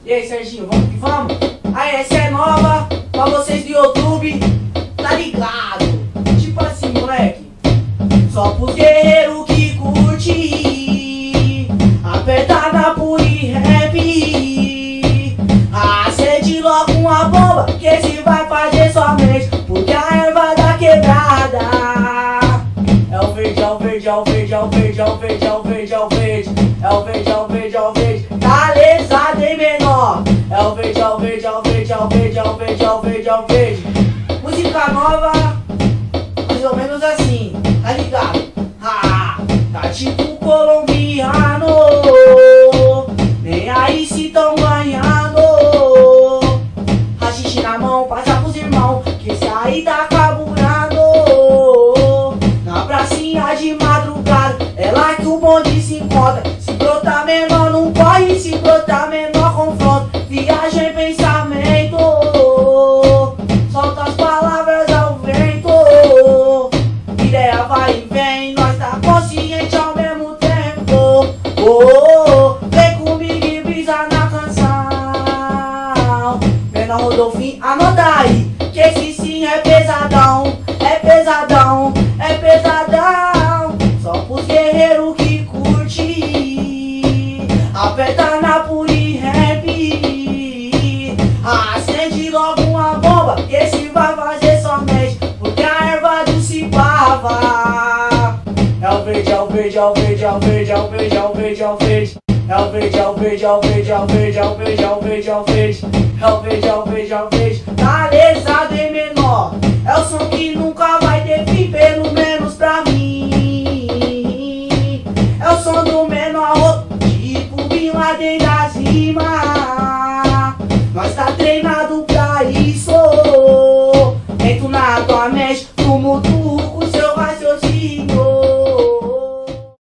E aí, Serginho, vamos que vamos? Aí, essa é nova pra vocês do YouTube, tá ligado? Tipo assim, moleque, só pros guerreiros que curte, aperta na Puri Rap, acende logo uma bomba, que esse vai fazer somente, porque a erva da quebrada é o verde, é o verde, é o verde, é o verde, é o verde, é o verde, é o verde, é o verde, é o verde, é o verde, tá lesado em menor. É o verde, é o verde, é o verde, é o verde, é o verde, é o verde, é o verde. Música nova, mais ou menos assim, tá ligado? Ah, tá tipo colombiano, nem aí se tão ganhando. Rachixe na mão, passa pros irmãos, que esse aí tá carburando. Na pracinha de madrugada, é lá que o bonde se encontra. Se brotar menor não corre, se brotar menor confronta. Viagem em pensamento, solta as palavras ao vento. Ideia vai e vem, nós tá consciente ao mesmo tempo. Vem comigo e brisa na canção. Menor Rodolfinho, anota aí, que esse sim é pesadão. É pesadão, é pesadão. Só pros guerreiros que curte, aperta na Puri Rap, acende logo uma bomba, que esse vai fazer somente, porque a erva do Cipava. É o verde, é o verde, é o verde, é o verde, é o verde, é o verde, é o verde, é o verde, é o verde, é o verde, é o verde, é o verde, é o verde, é o verde, é o verde, é o verde, é o verde, tá lesado em menor. É o som que nunca vai ter fim, pelo menos pra mim. É o som do menor, tipo Bin Laden das rimas. Nós tá treinado